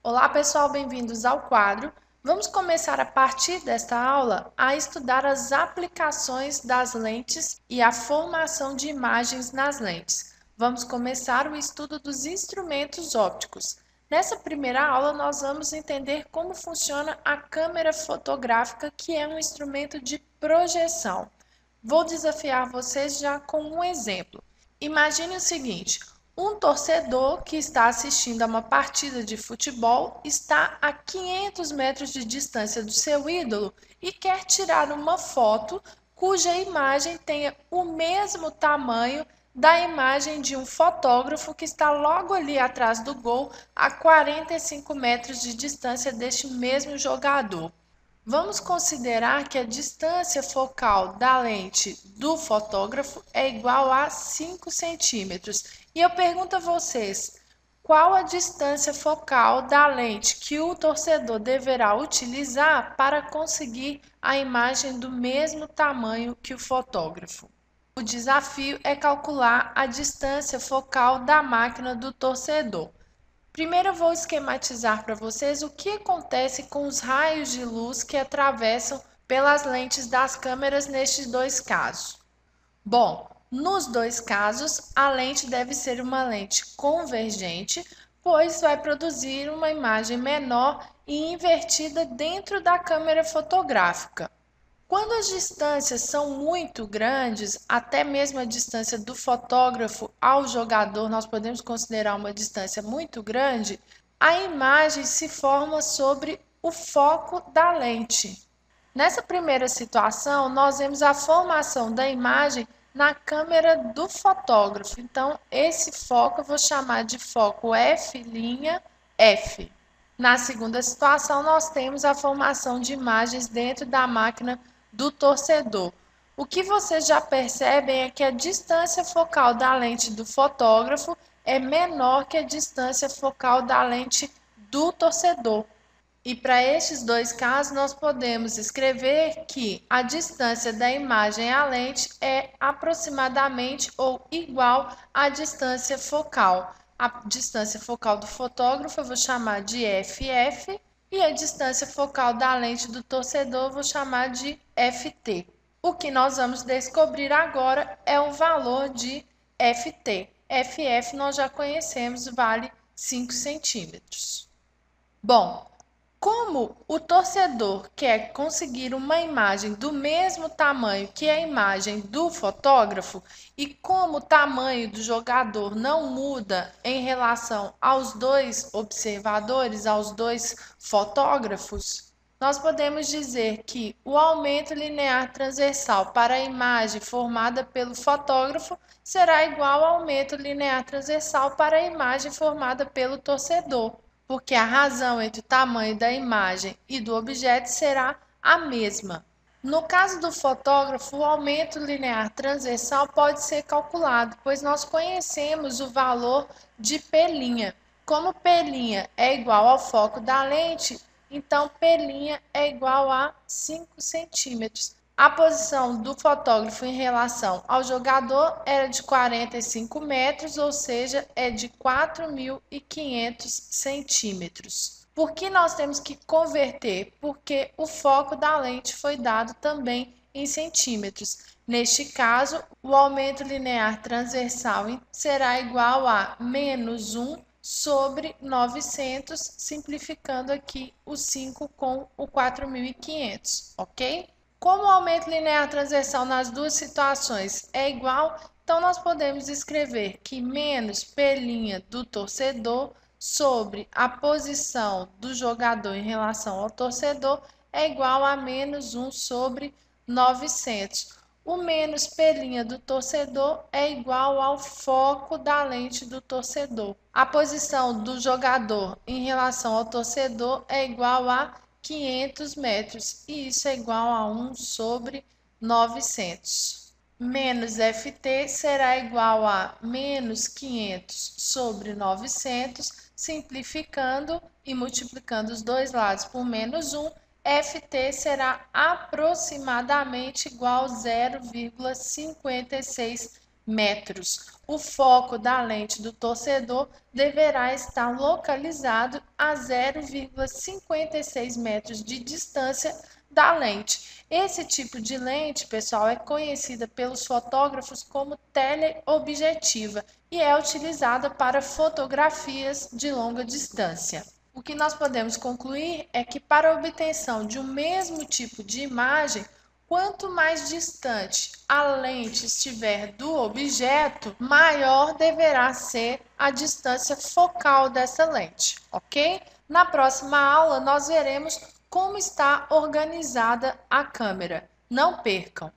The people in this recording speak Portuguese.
Olá pessoal, bem-vindos ao quadro. Vamos começar a partir desta aula a estudar as aplicações das lentes e a formação de imagens nas lentes. Vamos começar o estudo dos instrumentos ópticos. Nessa primeira aula nós vamos entender como funciona a câmera fotográfica, que é um instrumento de projeção. Vou desafiar vocês já com um exemplo. Imagine o seguinte: um torcedor que está assistindo a uma partida de futebol está a 500 metros de distância do seu ídolo e quer tirar uma foto cuja imagem tenha o mesmo tamanho da imagem de um fotógrafo que está logo ali atrás do gol, a 45 metros de distância deste mesmo jogador. Vamos considerar que a distância focal da lente do fotógrafo é igual a 5 centímetros. E eu pergunto a vocês, qual a distância focal da lente que o torcedor deverá utilizar para conseguir a imagem do mesmo tamanho que o fotógrafo? O desafio é calcular a distância focal da máquina do torcedor. Primeiro eu vou esquematizar para vocês o que acontece com os raios de luz que atravessam pelas lentes das câmeras nestes dois casos. Bom, nos dois casos, a lente deve ser uma lente convergente, pois vai produzir uma imagem menor e invertida dentro da câmera fotográfica. Quando as distâncias são muito grandes, até mesmo a distância do fotógrafo ao jogador, nós podemos considerar uma distância muito grande, a imagem se forma sobre o foco da lente. Nessa primeira situação, nós vemos a formação da imagem na câmera do fotógrafo. Então, esse foco eu vou chamar de foco F''F. Na segunda situação, nós temos a formação de imagens dentro da máquina do torcedor. O que vocês já percebem é que a distância focal da lente do fotógrafo é menor que a distância focal da lente do torcedor. E para estes dois casos, nós podemos escrever que a distância da imagem à lente é aproximadamente ou igual à distância focal. A distância focal do fotógrafo eu vou chamar de FF e a distância focal da lente do torcedor eu vou chamar de FT. O que nós vamos descobrir agora é o valor de FT. FF nós já conhecemos, vale 5 centímetros. Bom, como o torcedor quer conseguir uma imagem do mesmo tamanho que a imagem do fotógrafo e como o tamanho do jogador não muda em relação aos dois observadores, aos dois fotógrafos, nós podemos dizer que o aumento linear transversal para a imagem formada pelo fotógrafo será igual ao aumento linear transversal para a imagem formada pelo torcedor, porque a razão entre o tamanho da imagem e do objeto será a mesma. No caso do fotógrafo, o aumento linear transversal pode ser calculado, pois nós conhecemos o valor de P'. Como P' é igual ao foco da lente, então P' é igual a 5 centímetros. A posição do fotógrafo em relação ao jogador era de 45 metros, ou seja, é de 4.500 centímetros. Por que nós temos que converter? Porque o foco da lente foi dado também em centímetros. Neste caso, o aumento linear transversal será igual a menos 1 sobre 900, simplificando aqui o 5 com o 4.500, ok? Como o aumento linear transversal nas duas situações é igual, então nós podemos escrever que menos P' do torcedor sobre a posição do jogador em relação ao torcedor é igual a menos 1 sobre 900. O menos P' do torcedor é igual ao foco da lente do torcedor. A posição do jogador em relação ao torcedor é igual a 500 metros, e isso é igual a 1 sobre 900. Menos FT será igual a menos 500 sobre 900, simplificando e multiplicando os dois lados por menos 1, FT será aproximadamente igual a 0,56 metros. O foco da lente do torcedor deverá estar localizado a 0,56 metros de distância da lente. Esse tipo de lente, pessoal, é conhecida pelos fotógrafos como teleobjetiva e é utilizada para fotografias de longa distância. O que nós podemos concluir é que para a obtenção de um mesmo tipo de imagem, quanto mais distante a lente estiver do objeto, maior deverá ser a distância focal dessa lente, ok? Na próxima aula, nós veremos como está organizada a câmera. Não percam!